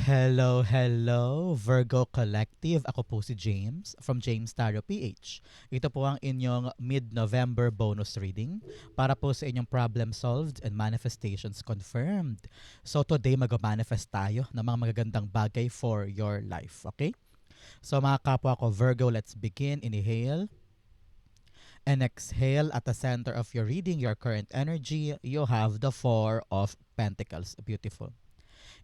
Hello, hello, Virgo Collective. Ako po si James from James Tarot PH. Ito po ang inyong mid-November bonus reading para po sa inyong problem solved and manifestations confirmed. So today mag-manifest tayo ng mga magagandang bagay for your life, okay? So mga kapwa ko Virgo, let's begin. Inhale and exhale. At the center of your reading, your current energy, you have the Four of Pentacles. Beautiful.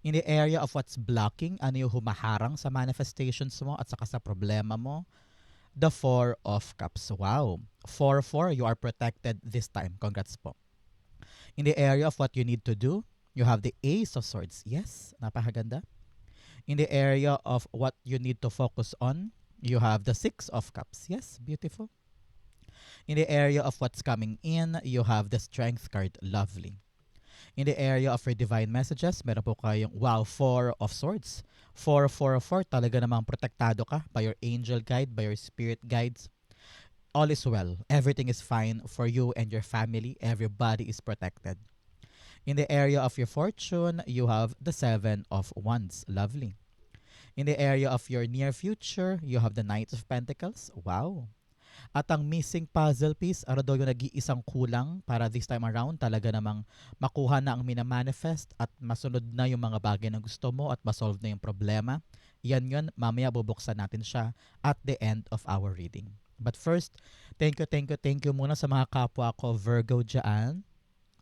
In the area of what's blocking, ano yung humaharang sa manifestations mo at saka sa problema mo, the Four of Cups. Wow. 4-4, you are protected this time. Congrats po. In the area of what you need to do, you have the Ace of Swords. Yes, napakaganda. In the area of what you need to focus on, you have the Six of Cups. Yes, beautiful. In the area of what's coming in, you have the Strength card. Lovely. In the area of your divine messages, meron po kayong, wow, Four of Swords. 4-4-4, talaga namang protektado ka by your angel guide, by your spirit guides. All is well. Everything is fine for you and your family. Everybody is protected. In the area of your fortune, you have the Seven of Wands. Lovely. In the area of your near future, you have the Knight of Pentacles. Wow. At ang missing puzzle piece, ano daw yung nag-iisang kulang para this time around, talaga namang makuha na ang minamanifest at masunod na yung mga bagay na gusto mo at masolve na yung problema. Yan yun, mamaya bubuksan natin siya at the end of our reading. But first, thank you muna sa mga kapwa ko Virgo dyan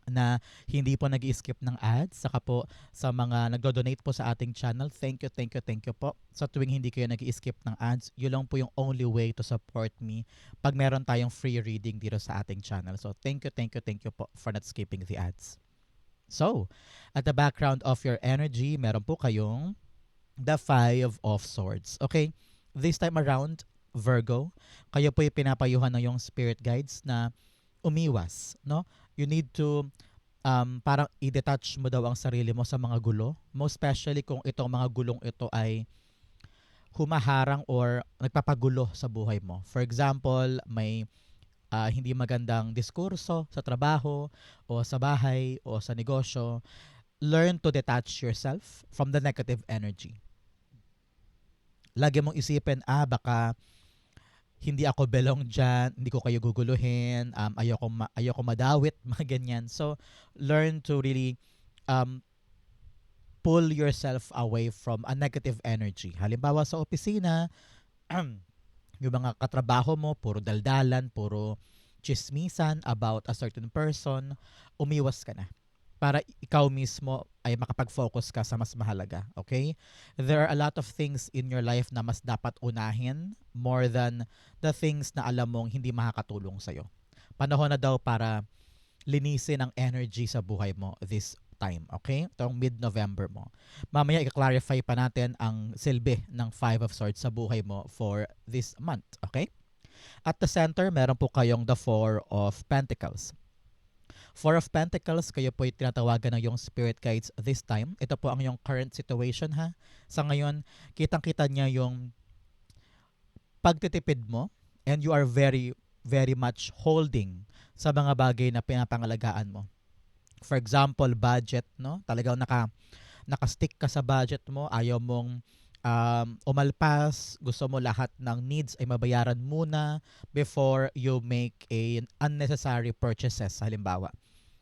na hindi po nag-skip ng ads. Saka po sa mga nagdo-donate po sa ating channel, thank you po. Sa tuwing hindi kayo nag-skip ng ads, yun lang po yung only way to support me pag meron tayong free reading dito sa ating channel. So thank you po for not skipping the ads. So, at the background of your energy, meron po kayong the Five of Swords. Okay? This time around, Virgo, kayo po yung pinapayuhan ng yung spirit guides na umiwas, no? You need to parang i-detach mo daw ang sarili mo sa mga gulo. Most especially kung itong mga gulong ito ay humaharang or nagpapagulo sa buhay mo. For example, may hindi magandang diskurso sa trabaho o sa bahay o sa negosyo. Learn to detach yourself from the negative energy. Lagi mong isipin, baka hindi ako belong dyan, hindi ko kayo guguluhin, ayoko madawit, mga ganyan. So, learn to really um, pull yourself away from a negative energy. Halimbawa sa opisina, yung mga katrabaho mo, puro daldalan, puro chismisan about a certain person, umiwas ka na para ikaw mismo ay makapag-focus ka sa mas mahalaga. Okay? There are a lot of things in your life na mas dapat unahin more than the things na alam mong hindi makakatulong sa'yo. Panahon na daw para linisin ang energy sa buhay mo this time. Okay? Itong mid-November mo. Mamaya i-clarify pa natin ang silbi ng Five of Swords sa buhay mo for this month. Okay? At the center, meron po kayong the Four of Pentacles. Four of Pentacles, kayo po tinatawagan ng yung spirit guides this time. Ito po ang yung current situation ha. Sa ngayon, kitang-kita niya yung pagtitipid mo and you are very, very much holding sa mga bagay na pinapangalagaan mo. For example, budget, no? Talagang naka-stick ka sa budget mo, ayaw mong umalpas, gusto mo lahat ng needs ay mabayaran muna before you make a unnecessary purchases, halimbawa.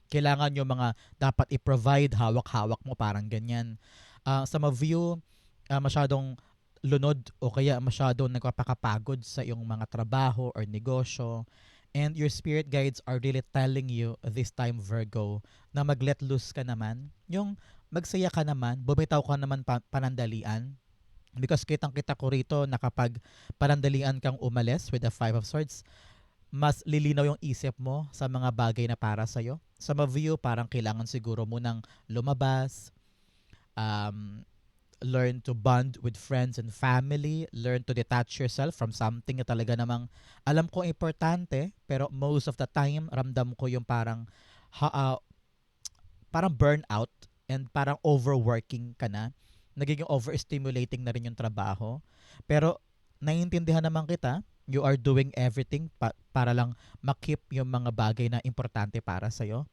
Kailangan yung mga dapat i-provide, hawak-hawak mo, parang ganyan. Sa ma-view, masyadong lunod o kaya masyadong nagpapakapagod sa iyong mga trabaho or negosyo. And your spirit guides are really telling you this time, Virgo, na mag-let loose ka naman. Yung magsaya ka naman, bumitaw ka naman panandalian. Because kitang-kita ko rito na kapag panandalian kang umalis with the Five of Swords, mas lilinaw yung isip mo sa mga bagay na para sa'yo. Sa ma-view, parang kailangan siguro munang lumabas, um, learn to bond with friends and family, learn to detach yourself from something na talaga namang alam ko importante, pero most of the time, ramdam ko yung ha, uh, parang burnout and parang overworking ka na. Nagiging overstimulating na rin yung trabaho. Pero naiintindihan naman kita, you are doing everything para lang makip yung mga bagay na importante para sa'yo.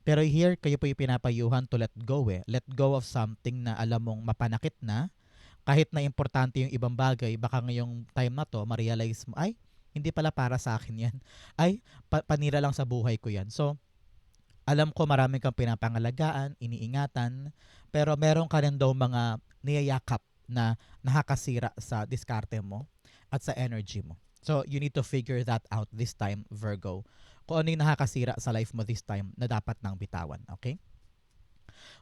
Pero here, kayo po yung pinapayuhan to let go eh. Let go of something na alam mong mapanakit na. Kahit na importante yung ibang bagay, baka ngayong time na to, ma-realize mo, ay, hindi pala para sa akin yan. Ay, panira lang sa buhay ko yan. So, alam ko marami kang pinapangalagaan, iniingatan, pero meron ka rin daw mga niyayakap na nakakasira sa diskarte mo at sa energy mo. So, you need to figure that out this time, Virgo. Kung ano yung nakakasira sa life mo this time na dapat nang bitawan, okay?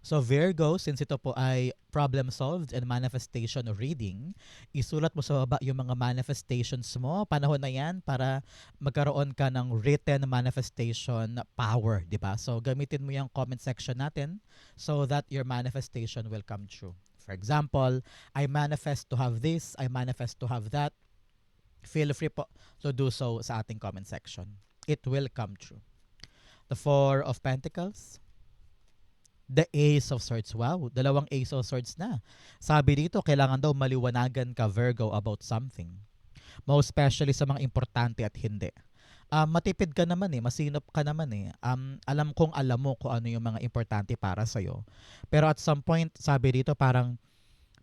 So Virgo, since ito po ay problem solved and manifestation reading, isulat mo sa baba yung mga manifestations mo. Panahon na yan para magkaroon ka ng written manifestation power, di ba? So gamitin mo yung comment section natin so that your manifestation will come true. For example, I manifest to have this, I manifest to have that. Feel free po to do so sa ating comment section. It will come true. The Four of Pentacles, the Ace of Swords. Wow, dalawang Ace of Swords na. Sabi dito, kailangan daw maliwanagan ka, Virgo, about something. Most especially sa mga importante at hindi. Matipid ka naman eh, masinop ka naman eh. Alam kong alam mo kung ano yung mga importante para sa'yo. Pero at some point, sabi dito, parang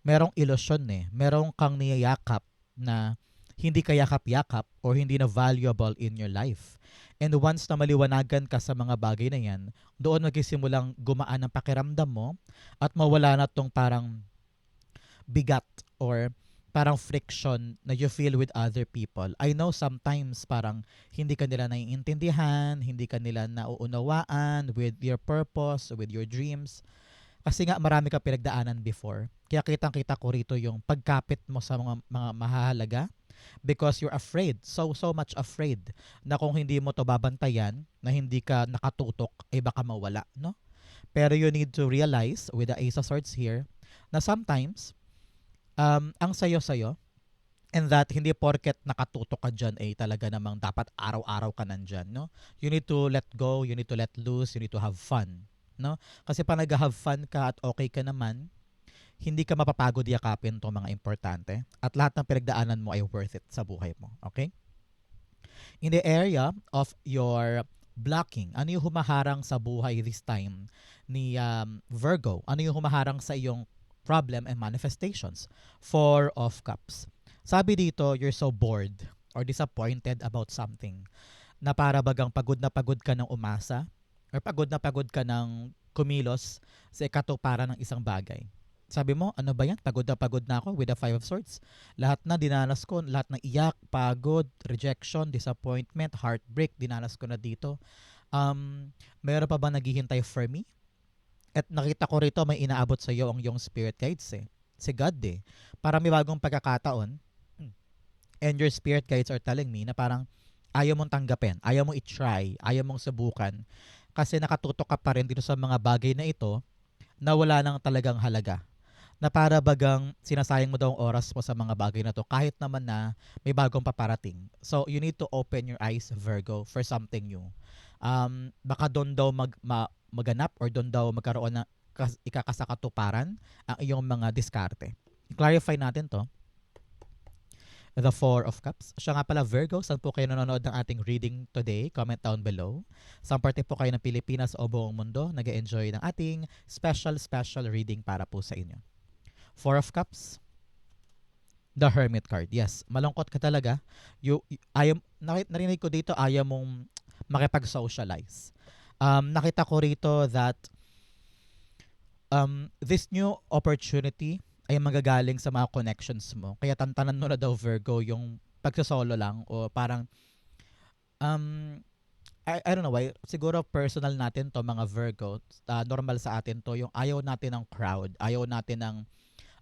merong ilusyon eh. Merong kang niyayakap na hindi ka yakap-yakap or hindi na valuable in your life. And once na maliwanagan ka sa mga bagay na yan, doon magsimulang gumaan ang pakiramdam mo at mawala na tong parang bigat or parang friction na you feel with other people. I know sometimes parang hindi ka nila naiintindihan, hindi ka nila nauunawaan with your purpose, with your dreams. Kasi nga marami ka pinagdaanan before. Kaya kitang-kita ko rito yung pagkapit mo sa mga mahahalaga because you're afraid, so much afraid na kung hindi mo to babantayan, na hindi ka nakatutok, ay baka mawala, no? Pero you need to realize with the Ace of Swords here na sometimes ang sayo-sayo and that hindi porket nakatutok ka dyan ay talaga namang dapat araw-araw ka nandyan, no? You need to let go, you need to let loose, you need to have fun, no? Kasi pag nag-have fun ka at okay ka naman, hindi ka mapapagod yakapin itong mga importante at lahat ng pinagdaanan mo ay worth it sa buhay mo. Okay? In the area of your blocking, ano yung humaharang sa buhay this time ni Virgo? Ano yung humaharang sa iyong problem and manifestations? Four of Cups. Sabi dito, you're so bored or disappointed about something na para bagang pagod na pagod ka ng umasa or pagod na pagod ka ng kumilos sa ikatuparan ng isang bagay. Sabi mo, ano ba yan? Pagod na ako with the Five of Swords. Lahat na dinanas ko, lahat ng iyak, pagod, rejection, disappointment, heartbreak, dinanas ko na dito. Meron pa ba naghihintay for me? At nakita ko rito may inaabot sa iyo ang iyong spirit guides eh. Si God eh. Para may bagong pagkakataon and your spirit guides are telling me na parang ayaw mong tanggapin, ayaw mong i-try, ayaw mong subukan kasi nakatutok ka pa rin dito sa mga bagay na ito na wala nang talagang halaga. Na para bagang sinasayang mo daw ang oras mo sa mga bagay na to kahit naman na may bagong paparating. So, you need to open your eyes, Virgo, for something new. Baka doon daw maganap or doon daw magkaroon ng ikakasakatuparan ang iyong mga diskarte. Clarify natin to. The Four of Cups. Siya nga pala, Virgo, saan po kayo nanonood ng ating reading today? Comment down below. Saan parte po kayo ng Pilipinas o buong mundo nag-enjoy ng ating special reading para po sa inyo? Four of Cups. The Hermit card. Yes, malungkot ka talaga. Narinig ko dito, ayaw mong makipag-socialize. Nakita ko rito that this new opportunity ay magagaling sa mga connections mo. Kaya tantanan mo na daw, Virgo, yung pagsasolo lang o parang I don't know why. Siguro personal natin to mga Virgo. Normal sa atin to. Yung ayaw natin ng crowd. Ayaw natin ng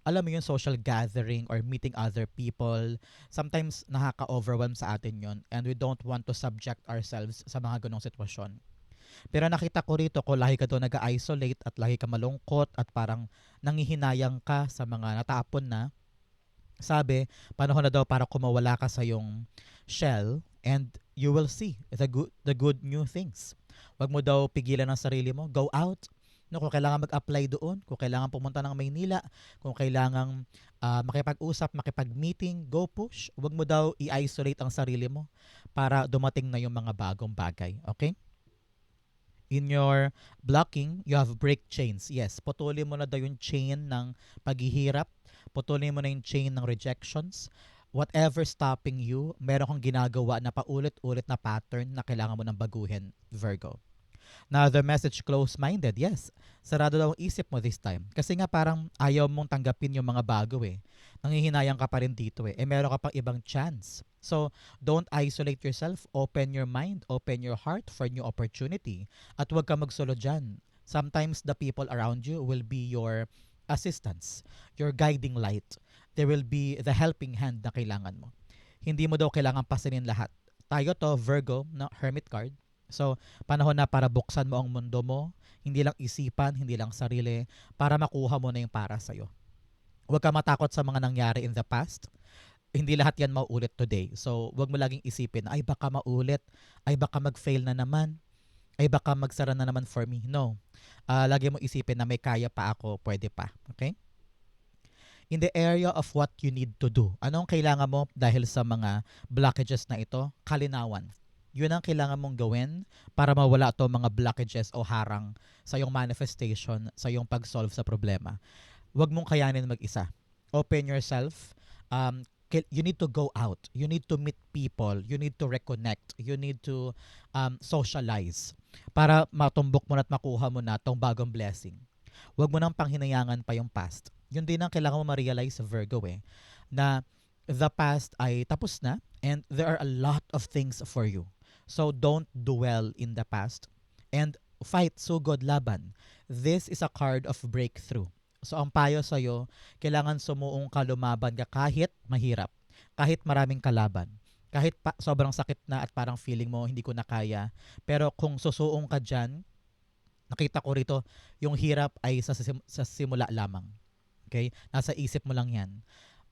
alam mo yung social gathering or meeting other people. Sometimes nakaka-overwhelm sa atin yon and we don't want to subject ourselves sa mga ganong sitwasyon. Pero nakita ko rito kung lahi ka doon nag-isolate at lahi ka malungkot at parang nangihinayang ka sa mga natapon na, sabi, panahon na daw para kumawala ka sa yung shell and you will see the good new things. Wag mo daw pigilan ang sarili mo. Go out. No, kung kailangan mag-apply doon, kung kailangan pumunta ng Maynila, kung kailangan makipag-usap, makipag-meeting, go push. Wag mo daw i-isolate ang sarili mo para dumating na yung mga bagong bagay. Okay? In your blocking, you have break chains. Yes, putulin mo na daw yung chain ng paghihirap. Putulin mo na yung chain ng rejections. Whatever stopping you, meron kang ginagawa na paulit-ulit na pattern na kailangan mo ng baguhin, Virgo. Now, the message close-minded, yes. Sarado daw ang isip mo this time. Kasi nga parang ayaw mong tanggapin yung mga bago eh. Nangihinayang ka pa rin dito eh. Meron ka pang ibang chance. So, don't isolate yourself. Open your mind, open your heart for new opportunity. At huwag ka magsolo dyan. Sometimes the people around you will be your assistants, your guiding light. There will be the helping hand na kailangan mo. Hindi mo daw kailangan pasanin lahat. Tayo to, Virgo, na Hermit card. So, panahon na para buksan mo ang mundo mo, hindi lang isipan, hindi lang sarili, para makuha mo na yung para sa'yo. Huwag ka matakot sa mga nangyari in the past. Hindi lahat yan mauulit today. So, huwag mo laging isipin, ay baka maulit, ay baka mag-fail na naman, ay baka magsara na naman for me. No. Lagi mo isipin na may kaya pa ako, pwede pa. Okay? In the area of what you need to do, anong kailangan mo dahil sa mga blockages na ito? Kalinawan. Yun ang kailangan mong gawin para mawala to mga blockages o harang sa iyong manifestation, sa iyong pag-solve sa problema. Huwag mong kayanin mag-isa. Open yourself. You need to go out. You need to meet people. You need to reconnect. You need to socialize para matumbok mo na at makuha mo na tong bagong blessing. Huwag mo nang panghinayangan pa yung past. Yun din ang kailangan mo ma-realize sa Virgo na the past ay tapos na and there are a lot of things for you. So don't dwell in the past and fight, sugod, laban. This is a card of breakthrough. So ang payo sa'yo, kailangan sumuong ka, lumaban ka kahit mahirap, kahit maraming kalaban, kahit sobrang sakit na at parang feeling mo hindi ko na kaya. Pero kung susuong ka dyan, nakita ko rito, yung hirap ay sa simula lamang. Okay? Nasa isip mo lang yan.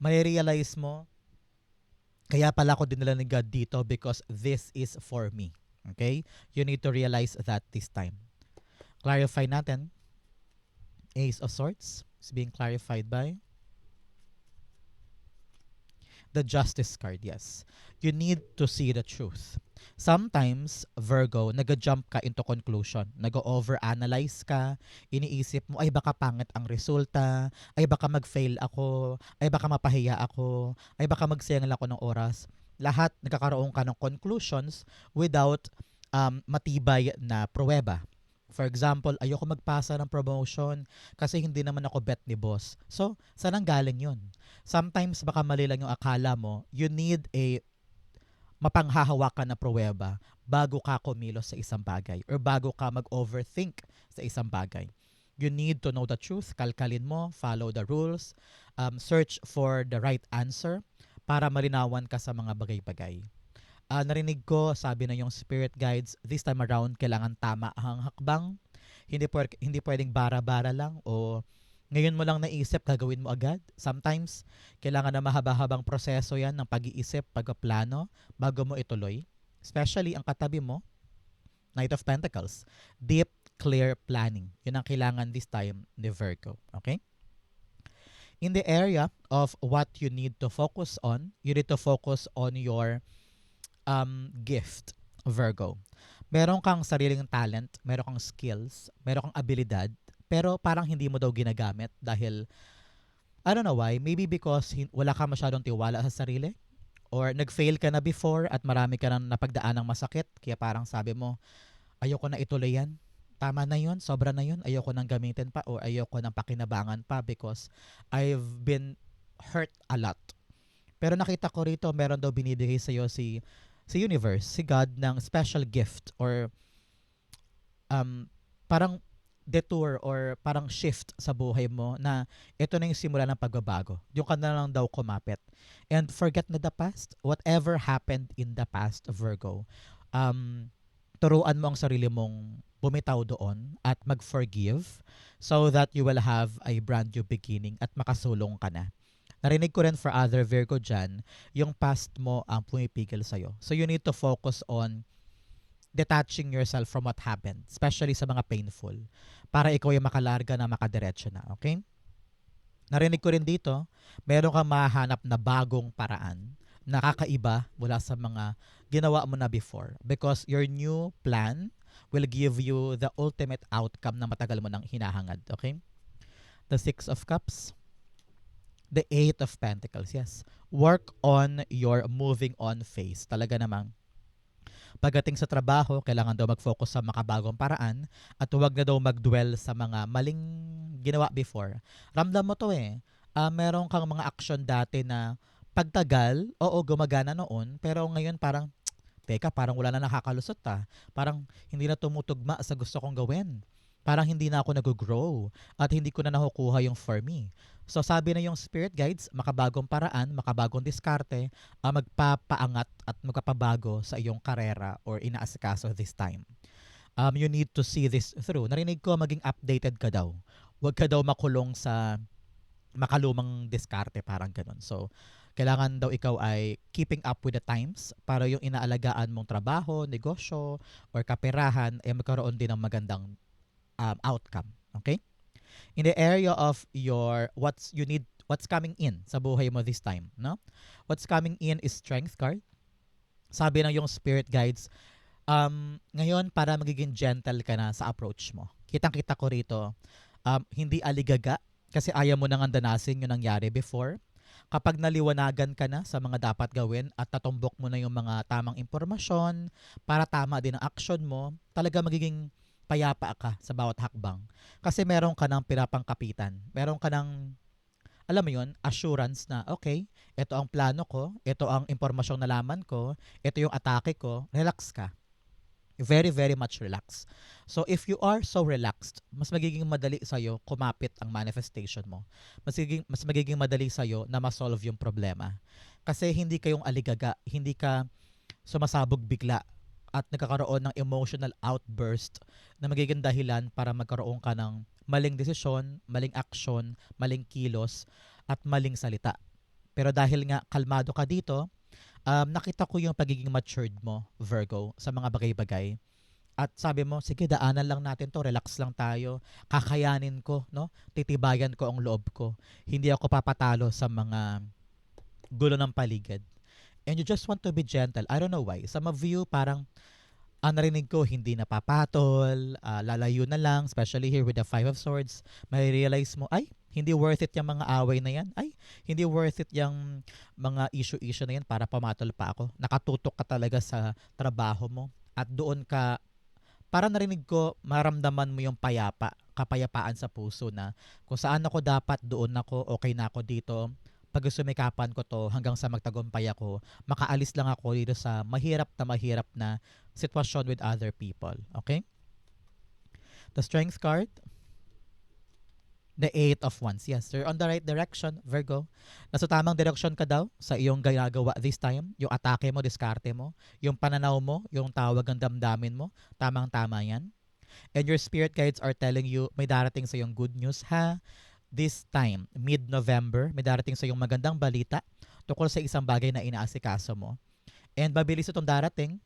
May realize mo, kaya pala ako dinala ni God dito because this is for me. Okay? You need to realize that this time. Clarify natin. Ace of Swords is being clarified by the Justice card, yes. You need to see the truth. Sometimes, Virgo, nag-jump ka into conclusion. Nag-overanalyze ka. Iniisip mo, ay baka pangit ang resulta. Ay baka mag-fail ako. Ay baka mapahiya ako. Ay baka magsayang ako ng oras. Lahat nagkakaroon ka ng conclusions without matibay na pruweba. For example, ayoko magpasa ng promotion kasi hindi naman ako bet ni boss. So, saan ang galing yun? Sometimes, baka mali lang yung akala mo. You need a mapanghahawakan na pruweba bago ka kumilos sa isang bagay or bago ka mag-overthink sa isang bagay. You need to know the truth. Kalkalin mo, follow the rules, search for the right answer para malinawan ka sa mga bagay-bagay. Narinig ko, sabi na yung spirit guides, this time around, kailangan tama ang hakbang. Hindi pwedeng bara-bara lang o ngayon mo lang naisip, gagawin mo agad. Sometimes, kailangan na mahaba-habang proseso yan ng pag-iisip, pagpaplano, bago mo ituloy. Especially ang katabi mo, Knight of Pentacles. Deep, clear planning. Yun ang kailangan this time ni Virgo. Okay? In the area of what you need to focus on, you need to focus on your gift, Virgo. Meron kang sariling talent, meron kang skills, meron kang abilidad, pero parang hindi mo daw ginagamit dahil, I don't know why, maybe because wala ka masyadong tiwala sa sarili or nag-fail ka na before at marami ka nang napagdaan ng masakit, kaya parang sabi mo, ayoko na ituloy yan. Tama na yun, sobra na yun, ayoko nang gamitin pa or ayoko nang pakinabangan pa because I've been hurt a lot. Pero nakita ko rito, meron daw binibigay sa'yo si universe, si God ng special gift or parang detour or parang shift sa buhay mo na ito na yung simula ng pagbabago. Yung ka na lang daw kumapit. And forget na the past. Whatever happened in the past, Virgo, turuan mo ang sarili mong bumitaw doon at mag-forgive so that you will have a brand new beginning at makasulong ka na. Narinig ko rin for other Virgo dyan, yung past mo ang pumipigil sa'yo. So you need to focus on detaching yourself from what happened, especially sa mga painful, para ikaw yung makalarga na makadiretso na, okay? Narinig ko rin dito, meron kang mahanap na bagong paraan, nakakaiba mula sa mga ginawa mo na before. Because your new plan will give you the ultimate outcome na matagal mo nang hinahangad. Okay? The Six of Cups. The Eight of Pentacles. Yes. Work on your moving on phase. Talaga namang pagdating sa trabaho, kailangan daw mag-focus sa makabagong paraan at huwag na daw mag-dwell sa mga maling ginawa before. Ramdam mo to eh. Meron kang mga action dati na pagtagal, oo, gumagana noon, pero ngayon parang, teka, parang wala na nakakalusot Parang hindi na tumutugma sa gusto kong gawin. Parang hindi na ako nag-grow at hindi ko na nakukuha yung for me. So sabi na yung spirit guides, makabagong paraan, makabagong diskarte, magpapaangat at magpapabago sa iyong karera or inaasikaso this time. You need to see this through. Narinig ko maging updated ka daw. Huwag ka daw makulong sa makalumang diskarte, parang ganun. So, kailangan daw ikaw ay keeping up with the times para yung inaalagaan mong trabaho, negosyo, or kaperahan ay magkaroon din ng magandang outcome. Okay? In the area of your what's coming in sa buhay mo this time, no? What's coming in is Strength card. Sabi ng yung spirit guides, ngayon para magiging gentle ka na sa approach mo. Kitang-kita ko rito, hindi aligaga kasi ayaw mo nang andanasin yung nangyari before. Kapag naliwanagan ka na sa mga dapat gawin at natumbok mo na yung mga tamang impormasyon para tama din ang action mo, talaga magiging payapa ka sa bawat hakbang. Kasi meron ka ng pinapangkapitan. Meron ka ng, alam mo yun, assurance na, okay, ito ang plano ko, ito ang impormasyong nalaman ko, ito yung atake ko, relax ka. Very, very much relax. So, if you are so relaxed, mas magiging madali sa'yo kumapit ang manifestation mo. Mas magiging madali sa'yo na ma-solve yung problema. Kasi hindi kayong aligaga, hindi ka sumasabog bigla at nagkakaroon ng emotional outburst na magiging dahilan para magkaroon ka ng maling desisyon, maling aksyon, maling kilos, at maling salita. Pero dahil nga kalmado ka dito, nakita ko yung pagiging matured mo, Virgo, sa mga bagay-bagay. At sabi mo, sige, daanan lang natin to, relax lang tayo, kakayanin ko, no? Titibayan ko ang loob ko. Hindi ako papatalo sa mga gulo ng paligid. And you just want to be gentle. I don't know why. Some of you parang narinig ko hindi napapatol, lalayo na lang, especially here with the Five of Swords. May realize mo, ay, hindi worth it yung mga away na yan. Ay, hindi worth it yung mga issue-issue na yan para pamatol pa ako. Nakatutok ka talaga sa trabaho mo. At doon ka, para narinig ko, maramdaman mo yung kapayapaan sa puso na kung saan ako dapat, doon ako, okay na ako dito. Pag sumikapan ko to hanggang sa magtagumpay ako, makaalis lang ako dito sa mahirap na sitwasyon with other people. Okay? The Strength card, the Eight of Wands. Yes, you're on the right direction, Virgo. Nasa tamang direction ka daw sa iyong ginagawa this time. Yung atake mo, diskarte mo, yung pananaw mo, yung tawag ng damdamin mo, tamang-tama yan. And your spirit guides are telling you, may darating sa iyong good news, ha? This time, mid-November, may darating sa iyong magandang balita tungkol sa isang bagay na inaasikaso mo. And mabilis itong darating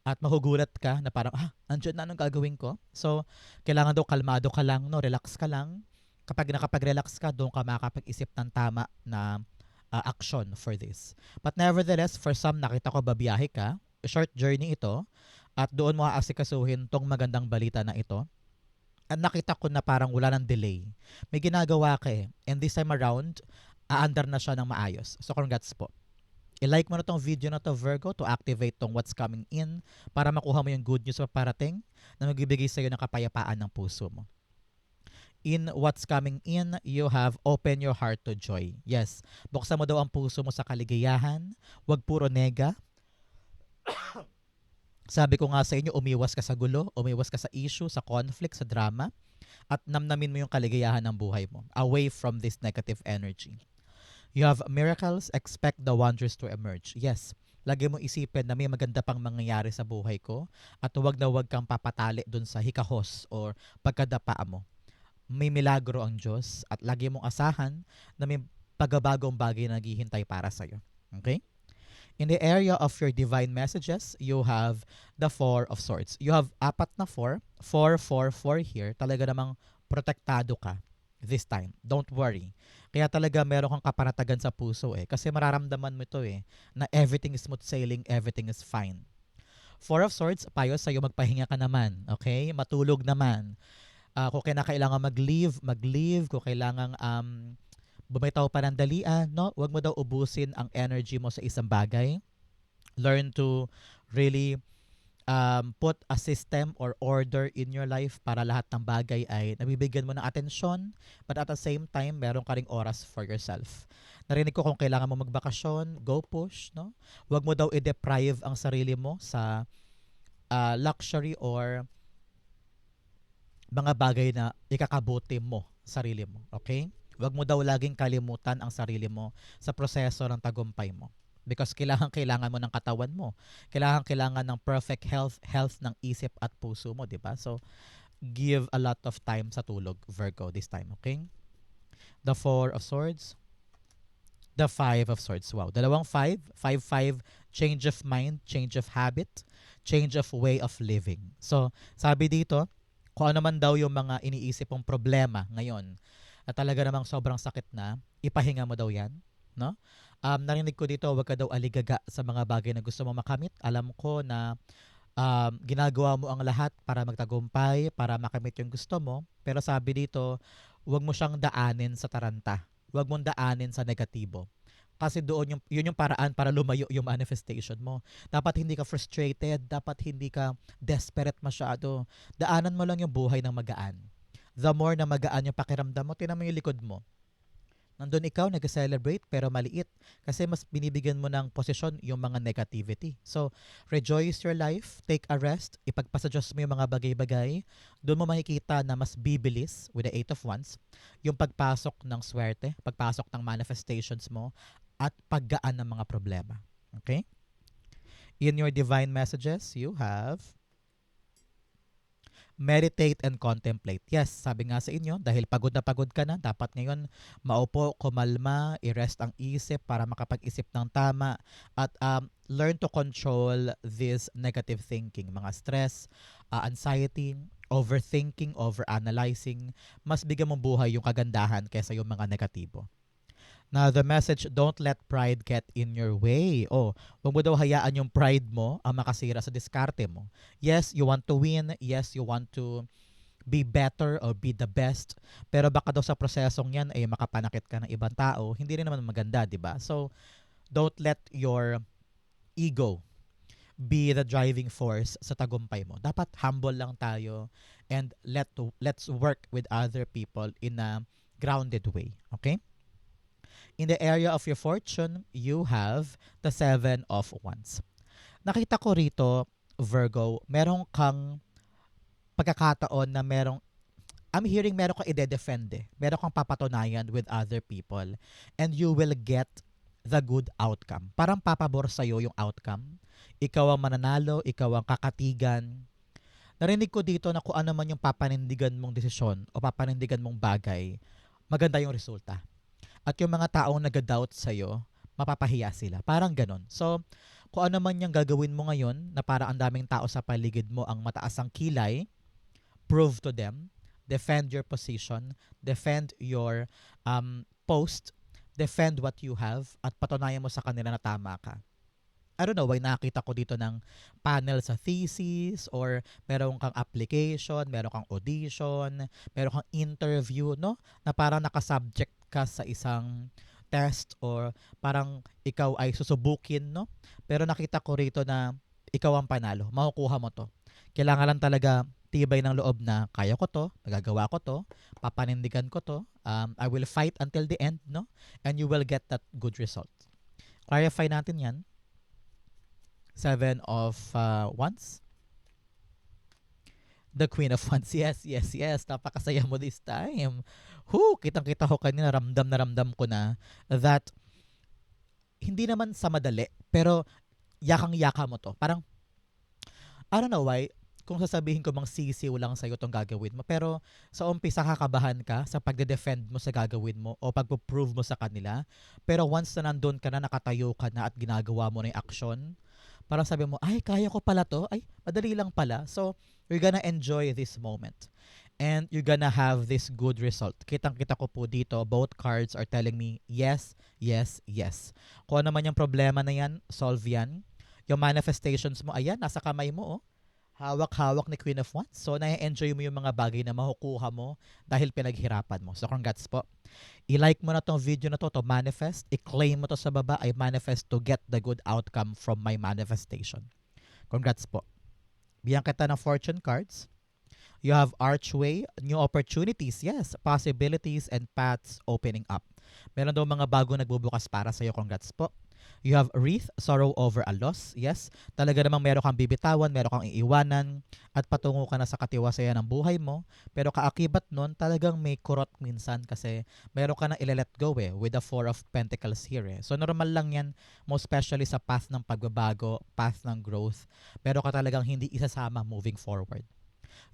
at mahugulat ka na parang, andyan na, anong gagawin ko? So, kailangan daw kalmado ka lang, no? Relax ka lang. Kapag nakapag-relax ka, doon ka makapag-isip ng tama na action for this. But nevertheless, for some, nakita ko babiyahe ka. Short journey ito. At doon mo aasikasuhin tong magandang balita na ito. At nakita ko na parang wala ng delay. May ginagawa ka eh. And this time around, aandar na siya ng maayos. So congrats po. I-like mo na tong video na to, Virgo, to activate tong what's coming in para makuha mo yung good news na parating na magbibigay sa'yo ng kapayapaan ng puso mo. In what's coming in, you have open your heart to joy. Yes, buksan mo daw ang puso mo sa kaligayahan. Huwag puro nega. Sabi ko nga sa inyo, umiwas ka sa gulo, umiwas ka sa issue, sa conflict, sa drama, at namnamin mo yung kaligayahan ng buhay mo, away from this negative energy. You have miracles, expect the wonders to emerge. Yes, lagi mo isipin na may maganda pang mangyayari sa buhay ko at huwag na huwag kang papatali dun sa hikahos or pagkadapa mo. May milagro ang Diyos at lagi mong asahan na may pagbabagong bagay na naghihintay para sa'yo. Okay? In the area of your divine messages, you have the Four of Swords. You have apat na 4. 4, 4, 4 here. Talaga namang protektado ka this time. Don't worry. Kaya talaga meron kang kapanatagan sa puso eh. Kasi mararamdaman mo ito eh, na everything is smooth sailing, everything is fine. Four of Swords, payo sa'yo, magpahinga ka naman. Okay? Matulog naman. Kung kailangan mag-leave. Kung kailangan bumitaw pa ng dalian, no? Huwag mo daw ubusin ang energy mo sa isang bagay. Learn to really put a system or order in your life para lahat ng bagay ay nabibigyan mo ng atensyon, but at the same time meron ka ring oras for yourself. Narinig ko kung kailangan mo magbakasyon, go push, no? Huwag mo daw i-deprive ang sarili mo sa luxury or mga bagay na ikakabuti mo sarili mo, okay? Huwag mo daw laging kalimutan ang sarili mo sa proseso ng tagumpay mo. Because kailangan mo ng katawan mo. Kailangan ng perfect health ng isip at puso mo, 'di ba? So give a lot of time sa tulog, Virgo, this time, okay? The Four of Swords, the Five of Swords. Wow, dalawang five, change of mind, change of habit, change of way of living. So, sabi dito, kung ano man daw yung mga iniisip mong problema ngayon, at talaga namang sobrang sakit na, ipahinga mo daw yan, no? Narinig ko dito, wag ka daw aligaga sa mga bagay na gusto mo makamit. Alam ko na ginagawa mo ang lahat para magtagumpay, para makamit yung gusto mo. Pero sabi dito, wag mo siyang daanin sa taranta. Wag mong daanin sa negatibo. Kasi yun yung paraan para lumayo yung manifestation mo. Dapat hindi ka frustrated, dapat hindi ka desperate masyado. Daanan mo lang yung buhay ng magaan. The more na magaan yung pakiramdam mo, tinan mo yung likod mo. Nandun ikaw, nag-celebrate, pero maliit. Kasi mas binibigyan mo ng posisyon yung mga negativity. So, rejoice your life, take a rest, ipagpasa Diyos mo yung mga bagay-bagay. Doon mo makikita na mas bibilis with the Eight of Wands, yung pagpasok ng swerte, pagpasok ng manifestations mo, at paggaan ng mga problema. Okay? In your divine messages, you have meditate and contemplate. Yes, sabi nga sa inyo, dahil pagod na pagod ka na, dapat ngayon maupo, kumalma, i-rest ang isip para makapag-isip ng tama at learn to control this negative thinking, mga stress, anxiety, overthinking, overanalyzing. Mas bigyan mong buhay yung kagandahan kaysa yung mga negatibo. Now, the message, don't let pride get in your way. Oh, huwag mo daw hayaan yung pride mo ang makasira sa diskarte mo. Yes, you want to win. Yes, you want to be better or be the best. Pero baka daw sa prosesong yan ay makapanakit ka ng ibang tao. Hindi rin naman maganda, di ba? So, don't let your ego be the driving force sa tagumpay mo. Dapat humble lang tayo and let's work with other people in a grounded way. Okay? In the area of your fortune, you have the Seven of Wands. Nakita ko rito, Virgo, merong kang pagkakataon na I'm hearing meron kang ide-defend eh. Meron kang papatunayan with other people and you will get the good outcome. Parang papabor sa'yo yung outcome. Ikaw ang mananalo, ikaw ang kakatigan. Narinig ko dito na kung ano man yung papanindigan mong desisyon o papanindigan mong bagay, maganda yung resulta. At yung mga taong nag-doubt sa'yo, mapapahiya sila. Parang ganon. So, kung ano man yung gagawin mo ngayon, na parang ang daming tao sa paligid mo ang mataas ang kilay, prove to them, defend your position, defend your post, defend what you have, at patunayan mo sa kanila na tama ka. I don't know why nakita ko dito ng panel sa thesis or meron kang application, meron kang audition, meron kang interview, no? Na parang nakasubject ka sa isang test or parang ikaw ay susubukin, no? Pero nakita ko rito na ikaw ang panalo. Makukuha mo to. Kailangan lang talaga tibay ng loob na kaya ko to, magagawa ko to, papanindigan ko to, I will fight until the end, no? And you will get that good result. Clarify natin yan. Seven of Wands. The Queen of Wands. Yes. Napakasaya mo this time. Kitang-kita ko kanina, ramdam ko na that hindi naman sa madali, pero yakang-yaka mo to. Parang, I don't know why, kung sasabihin ko mang sisiw lang sa'yo itong gagawin mo, pero sa umpisa kakabahan ka sa pagde-defend mo sa gagawin mo o pagpo-prove mo sa kanila. Pero once na nandun ka na, nakatayo ka na at ginagawa mo na yung action, parang sabi mo, ay, kaya ko pala to. Ay, madali lang pala. So, you're gonna enjoy this moment. And you're gonna have this good result. Kitang-kita ko po dito, both cards are telling me, yes. Kung ano man yung problema na yan, solve yan. Yung manifestations mo, ayan, nasa kamay mo, oh. Hawak-hawak ni Queen of Wands. So, na-enjoy mo yung mga bagay na makukuha mo dahil pinaghirapan mo. So, congrats po. I-like mo na tong video na to manifest. I-claim mo to sa baba. I manifest to get the good outcome from my manifestation. Congrats po. Bigyan kita ng fortune cards. You have archway, new opportunities, yes, possibilities and paths opening up. Meron daw mga bago nagbubukas para sa iyo. Congrats po. You have wreath, sorrow over a loss. Yes, talaga namang meron kang bibitawan, meron kang iiwanan, at patungo ka na sa katiwasayan ng buhay mo. Pero kaakibat nun, talagang may kurot minsan kasi meron ka na ile-let go with the Four of Pentacles here. So normal lang yan, most especially sa path ng pagbabago, path ng growth. Pero ka talagang hindi isasama moving forward.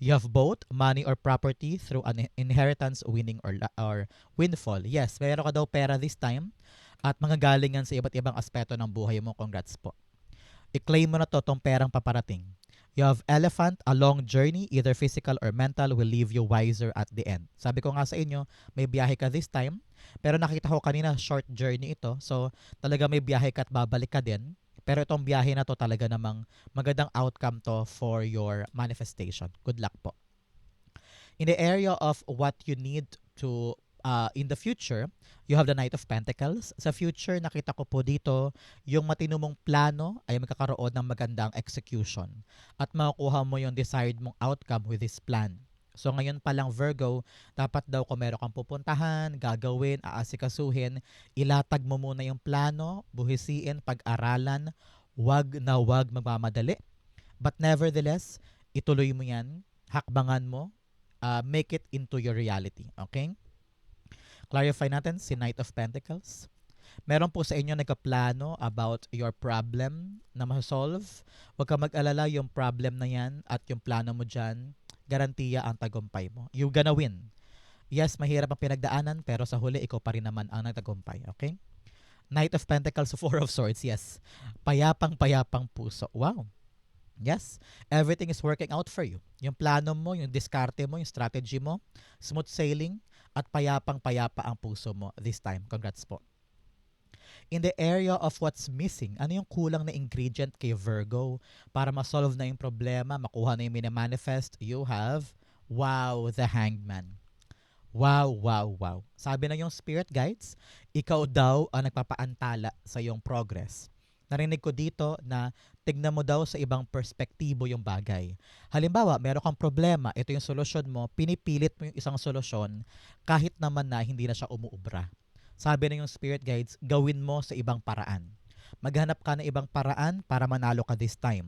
You have both money or property through an inheritance, winning or windfall. Yes, meron ka daw pera this time at mga galingan sa iba't ibang aspeto ng buhay mo. Congrats po. I-claim mo na to tong perang paparating. You have elephant, a long journey, either physical or mental, will leave you wiser at the end. Sabi ko nga sa inyo, may biyahe ka this time, pero nakita ko kanina, short journey ito. So, talaga may biyahe ka at babalik ka din. Pero itong biyahe na to talaga namang magandang outcome to for your manifestation. Good luck po. In the area of what you need to in the future, you have the Knight of Pentacles. Sa future, nakita ko po dito, yung matino mong plano ay magkakaroon ng magandang execution. At makukuha mo yung desired mong outcome with this plan. So ngayon pa lang Virgo, dapat daw kung meron kang pupuntahan, gagawin, aasikasuhin, ilatag mo muna yung plano, buhisiin, pag-aralan, wag na wag magmamadali. But nevertheless, ituloy mo yan, hakbangan mo, make it into your reality. Okay? Clarify natin si Knight of Pentacles. Meron po sa inyo nagkaplano about your problem na ma-solve. Huwag ka mag-alala, yung problem na yan at yung plano mo dyan, garantiya ang tagumpay mo. You're gonna win. Yes, mahirap ang pinagdaanan, pero sa huli, ikaw pa rin naman ang nagtagumpay. Okay? Knight of Pentacles, Four of Swords, yes. Payapang-payapang puso. Wow. Yes, everything is working out for you. Yung plano mo, yung diskarte mo, yung strategy mo, smooth sailing, at payapang-payapa ang puso mo this time. Congrats po. In the area of what's missing, ano yung kulang na ingredient kay Virgo para ma-solve na yung problema, makuha na yung mini-manifest? You have, wow, the Hangman. Wow, wow, wow. Sabi na yung spirit guides, ikaw daw ang nagpapaantala sa iyong progress. Narinig ko dito na tignan mo daw sa ibang perspektibo yung bagay. Halimbawa, meron kang problema, ito yung solusyon mo, pinipilit mo yung isang solusyon kahit naman na hindi na siya umuubra. Sabi na yung spirit guides, gawin mo sa ibang paraan. Maghanap ka ng ibang paraan para manalo ka this time.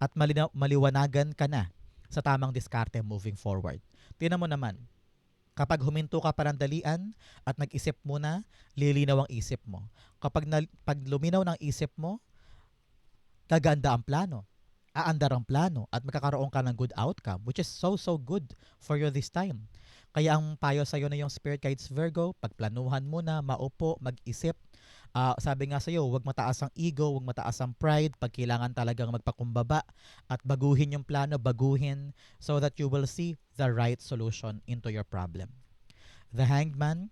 At maliwanagan ka na sa tamang diskarte moving forward. Tingnan mo naman, kapag huminto ka parandalian at nag-isip muna, lilinaw ang isip mo. Pag luminaw ng isip mo, gaganda ang plano, aandar ang plano, at magkakaroon ka ng good outcome, which is so good for you this time. Kaya ang payo sa'yo na yung Spirit Guides Virgo, pagplanuhan muna, maupo, mag-isip. Sabi nga sa'yo, huwag mataas ang ego, huwag mataas ang pride, pag kailangan talagang magpakumbaba at baguhin yung plano, baguhin so that you will see the right solution into your problem. The Hangman,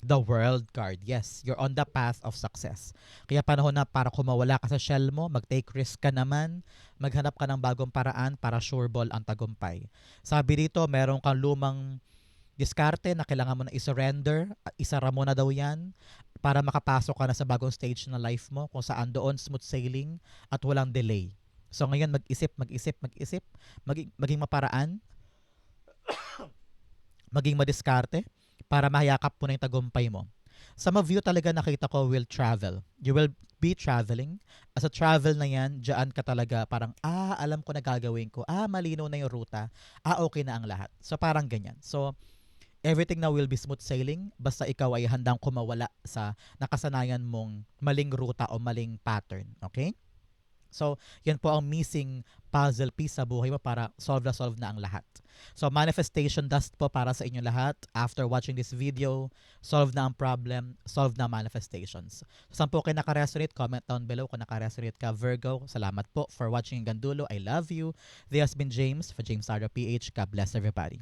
the World card. Yes, you're on the path of success. Kaya panahon na para kumawala ka sa shell mo, mag-take risk ka naman, maghanap ka ng bagong paraan para sure ball ang tagumpay. Sabi dito, meron kang lumang diskarte na kailangan mo na i-surrender, isara mo na daw yan para makapasok ka na sa bagong stage na life mo kung saan doon smooth sailing at walang delay. So ngayon mag-isip, maging maparaan, maging madiskarte para mahayakap mo na yung tagumpay mo. Some of you talaga nakita ko will travel. You will be traveling. As a travel na yan, dyan ka talaga parang, alam ko na gagawin ko. Malinaw na yung ruta. Okay na ang lahat. So parang ganyan. So everything now will be smooth sailing basta ikaw ay handang kumawala sa nakasanayan mong maling ruta o maling pattern. Okay? So, yan po ang missing puzzle piece sa buhay mo para solve na ang lahat. So, manifestation dust po para sa inyo lahat. After watching this video, solve na ang problem, solve na manifestations. So, saan po kayo nakaresonate? Comment down below kung nakaresonate ka, Virgo. Salamat po for watching hanggang dulo. I love you. This has been James for James Taro PH. God bless everybody.